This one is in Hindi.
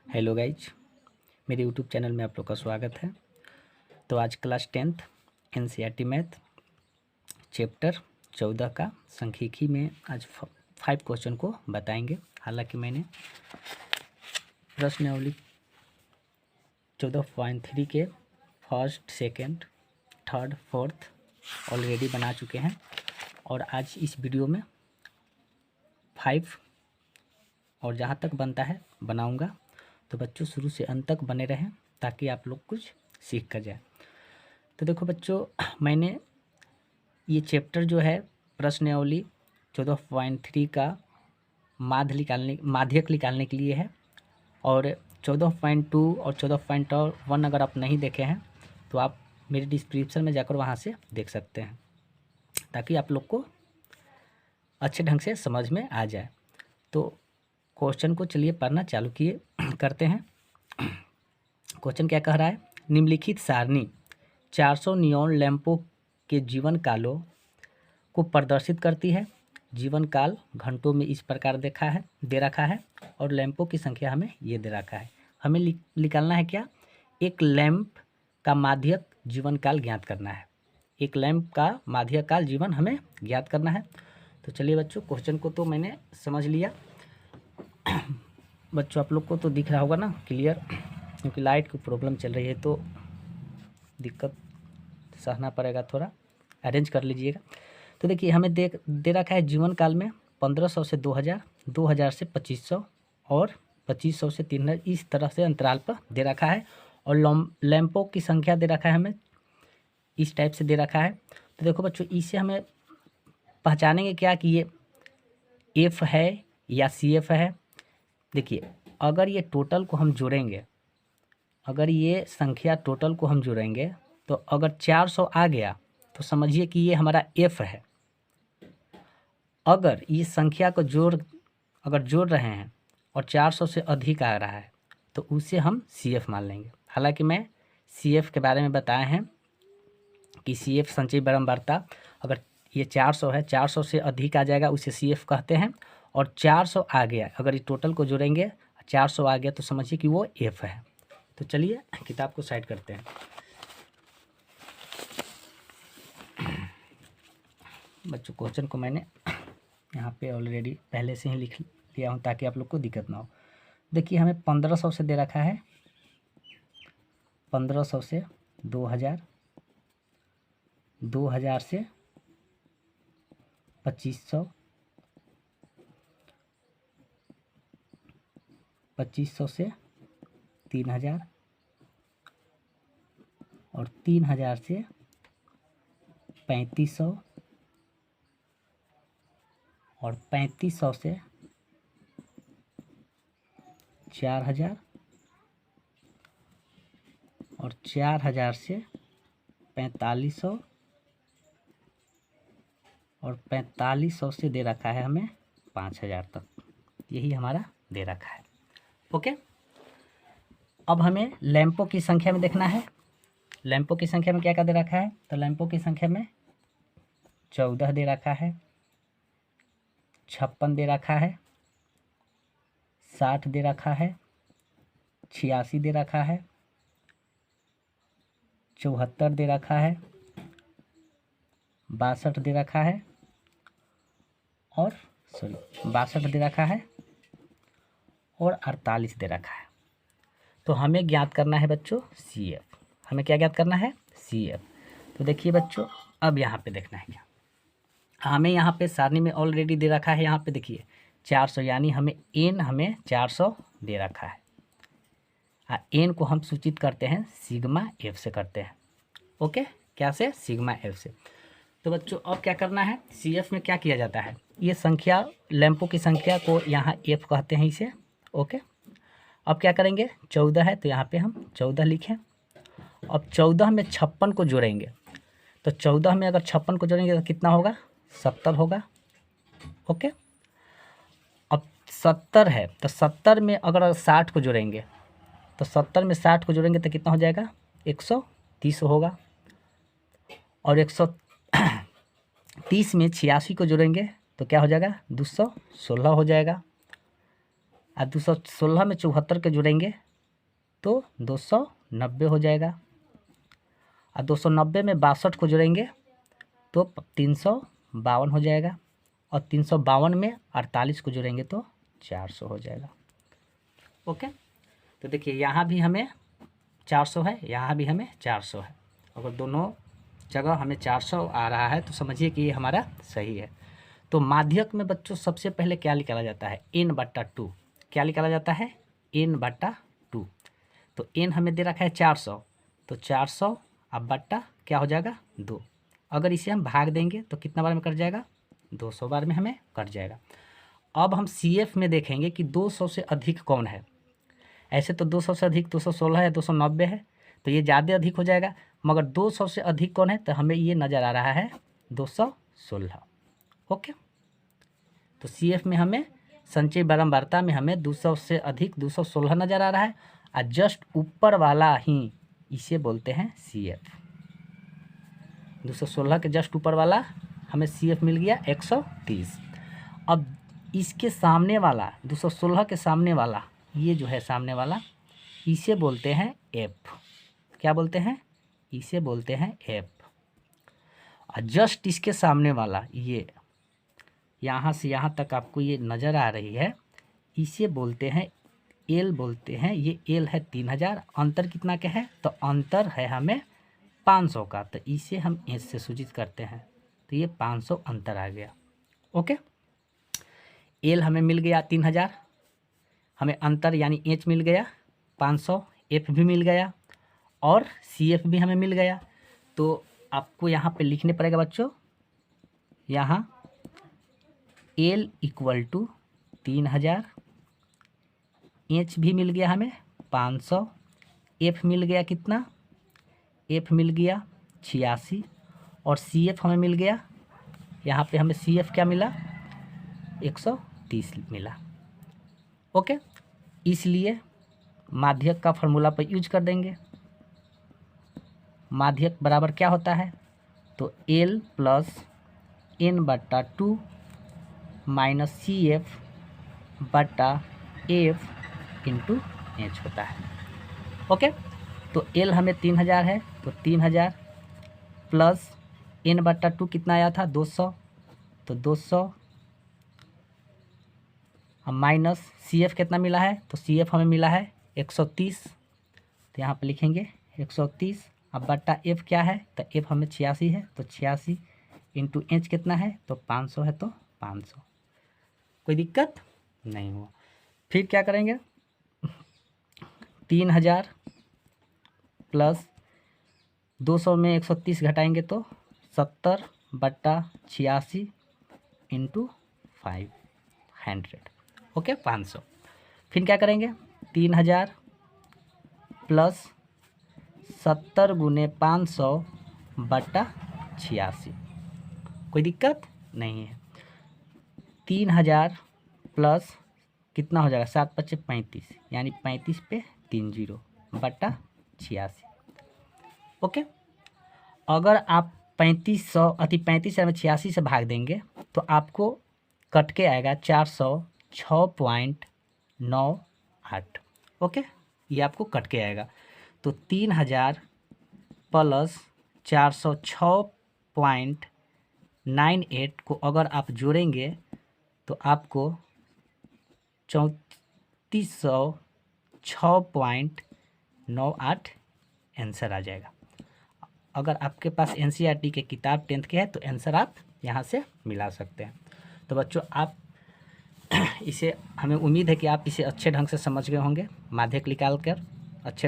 हेलो गाइज, मेरे यूट्यूब चैनल में आप लोग का स्वागत है। तो आज class 10th NCERT math chapter 14 का सांख्यिकी में आज 5 क्वेश्चन को बताएंगे। हालांकि मैंने प्रश्नावली 14.3 के first, second, third, fourth already बना चुके हैं और आज इस वीडियो में 5 और जहाँ तक बनता है बनाऊंगा। तो बच्चों शुरू से अंत तक बने रहें ताकि आप लोग कुछ सीख कर जाए। तो देखो बच्चों, मैंने ये चैप्टर जो है प्रश्नावली 14.3 का माध्यक निकालने के लिए है और 14.2 और 14.1 अगर आप नहीं देखे हैं तो आप मेरे डिस्क्रिप्शन में जाकर वहाँ से देख सकते हैं ताकि आप लोग को अच्छे ढंग से समझ में आ जाए। तो क्वेश्चन को चलिए पढ़ना चालू किए करते हैं। क्वेश्चन क्या कह रहा है? निम्नलिखित सारणी 400 नियॉन लैंपों के जीवन कालों को प्रदर्शित करती है। जीवन काल घंटों में इस प्रकार दे रखा है और लैंपों की संख्या हमें ये दे रखा है। हमें निकालना है क्या? एक लैंप का माध्यक जीवन काल ज्ञात करना है। एक लैंप का माध्यक काल जीवन हमें ज्ञात करना है। तो चलिए बच्चों, क्वेश्चन को तो मैंने समझ लिया। बच्चों आप लोग को तो दिख रहा होगा ना क्लियर, क्योंकि लाइट की प्रॉब्लम चल रही है तो दिक्कत सहना पड़ेगा, थोड़ा अरेंज कर लीजिएगा। तो देखिए हमें दे रखा है जीवन काल में 1500 से 2000, 2000 से 2500 और 2500 से 3000, इस तरह से अंतराल पर दे रखा है। और लैंपों की संख्या दे रखा है हमें इस टाइप से दे रखा है। तो देखो बच्चों, इससे हमें पहचानेंगे क्या कि ये एफ है या सी एफ है। देखिए अगर ये टोटल को हम जोड़ेंगे, अगर ये संख्या टोटल को हम जोड़ेंगे तो अगर 400 आ गया तो समझिए कि ये हमारा एफ है। अगर ये संख्या को अगर जोड़ रहे हैं और 400 से अधिक आ रहा है तो उसे हम सी एफ मान लेंगे। हालांकि मैं सी एफ के बारे में बताए हैं कि सी एफ संचयी बारंबारता, अगर ये 400 है, 400 से अधिक आ जाएगा उसे सी एफ कहते हैं। और 400 आ गया, अगर ये टोटल को जोड़ेंगे 400 आ गया तो समझिए कि वो एफ है। तो चलिए किताब को साइड करते हैं। बच्चों क्वेश्चन को मैंने यहाँ पे ऑलरेडी पहले से ही लिख लिया हूँ ताकि आप लोग को दिक्कत ना हो। देखिए हमें 1500 से दे रखा है, 1500 से 2000, 2000 से 2500, 2500 से 3000 और 3000 से 3500 और 3500 से 4000 और 4000 से 4500 और 4500 से दे रखा है हमें 5000 तक। यही हमारा दे रखा है। ओके, अब हमें लैंपों की संख्या में देखना है। लैंपों की संख्या में क्या क्या दे रखा है? तो लैंपों की संख्या में 14 दे रखा है, 56 दे रखा है, 60 दे रखा है, 86 दे रखा है, 74 दे रखा है, 62 दे रखा है और 62 दे रखा है और 48 दे रखा है। तो हमें ज्ञात करना है बच्चों सी एफ। हमें क्या ज्ञात करना है? C F. तो देखिए बच्चों, अब यहाँ पे देखना है क्या, हमें यहाँ पे सारणी में ऑलरेडी दे रखा है। यहाँ पे देखिए 400, यानी हमें 400 दे रखा है। एन को हम सूचित करते हैं सिग्मा एफ से करते हैं। ओके, क्या से? सिग्मा एफ से। तो बच्चों अब क्या करना है? सी एफ में क्या किया जाता है? ये संख्या, लैंपों की संख्या को यहाँ एफ कहते हैं इसे। ओके, अब क्या करेंगे? 14 है तो यहाँ पे हम 14 लिखें। अब 14 में 56 को जोड़ेंगे तो 14 में अगर 56 को जोड़ेंगे तो कितना होगा? 70 होगा। ओके, अब 70 है तो 70 में अगर 60 को जोड़ेंगे तो 70 में 60 को जोड़ेंगे तो कितना हो जाएगा? 130 होगा। और 130 में 86 को जोड़ेंगे तो क्या हो जाएगा? 216 हो जाएगा। और 216 में 74 के जुड़ेंगे तो 290 हो जाएगा, और 290 में 62 को जोड़ेंगे तो 352 हो जाएगा, और 352 में 48 को जोड़ेंगे तो 400 हो जाएगा। ओके, तो देखिए यहाँ भी हमें 400 है, यहाँ भी हमें 400 है। अगर दोनों जगह हमें 400 आ रहा है तो समझिए कि ये हमारा सही है। तो माध्यक में बच्चों सबसे पहले क्या निकाला जाता है, n/2। क्या निकाला जाता है, n/2। तो n हमें दे रखा है 400, तो 400 अब बट्टा क्या हो जाएगा 2। अगर इसे हम भाग देंगे तो कितना बार में कट जाएगा, 200 बार में हमें कट जाएगा। अब हम CF में देखेंगे कि 200 से अधिक कौन है। ऐसे तो 200 से अधिक 216 है, 290 है, तो ये ज़्यादा अधिक हो जाएगा। मगर 200 से अधिक कौन है, तो हमें ये नज़र आ रहा है 216। ओके, तो CF में हमें संचयी बारंबारता में हमें 200 से अधिक 216 नज़र आ रहा है, और जस्ट ऊपर वाला ही इसे बोलते हैं CF। 216 के जस्ट ऊपर वाला हमें CF मिल गया 130। अब इसके सामने वाला 216 के सामने वाला, ये जो है सामने वाला, इसे बोलते हैं F। क्या बोलते हैं, इसे बोलते हैं F। और जस्ट इसके सामने वाला ये यहाँ से यहाँ तक आपको ये नज़र आ रही है, इसे बोलते हैं L बोलते हैं। ये L है 3000, अंतर कितना के है, तो अंतर है हमें 500 का, तो इसे हम H से सूचित करते हैं, तो ये 500 अंतर आ गया। ओके, L हमें मिल गया 3000, हमें अंतर यानी H मिल गया 500, F भी मिल गया और CF भी हमें मिल गया। तो आपको यहाँ पे लिखने पड़ेगा बच्चों, यहाँ L = 3000, H भी मिल गया हमें 500, F मिल गया कितना, F मिल गया 86, और CF हमें मिल गया, यहाँ पे हमें CF क्या मिला 130 मिला। ओके, इसलिए माध्यक का फॉर्मूला पर यूज कर देंगे। माध्यक बराबर क्या होता है, तो L + n/2 - CF/F × H होता है। ओके, तो L हमें 3000 है, तो 3000 प्लस n/2 कितना आया था 200, तो 200 माइनस CF कितना मिला है, तो CF हमें मिला है 130, तो यहाँ पे लिखेंगे 130। अब बट्टा F क्या है, तो F हमें 86 है, तो 86 × H कितना है, तो 500 है, तो 500। कोई दिक्कत नहीं हुआ। फिर क्या करेंगे, 3000 प्लस 200 में 130 घटाएंगे तो 70/86 × 500। ओके, 500। फिर क्या करेंगे, 3000 प्लस 70 × 500/86। कोई दिक्कत नहीं है। 3000 प्लस कितना हो जाएगा, 7 × 5 = 35, यानी 35 पे 30/86। ओके, अगर आप 3500 में 86 से भाग देंगे तो आपको कट के आएगा 406.98। ओके, ये आपको कट के आएगा। तो 3000 प्लस 406.98 को अगर आप जोड़ेंगे तो आपको 3406.98 आंसर आ जाएगा। अगर आपके पास NCERT के किताब 10th के है तो आंसर आप यहाँ से मिला सकते हैं। तो बच्चों, आप इसे, हमें उम्मीद है कि आप इसे अच्छे ढंग से समझ गए होंगे। माध्यक निकाल कर अच्छे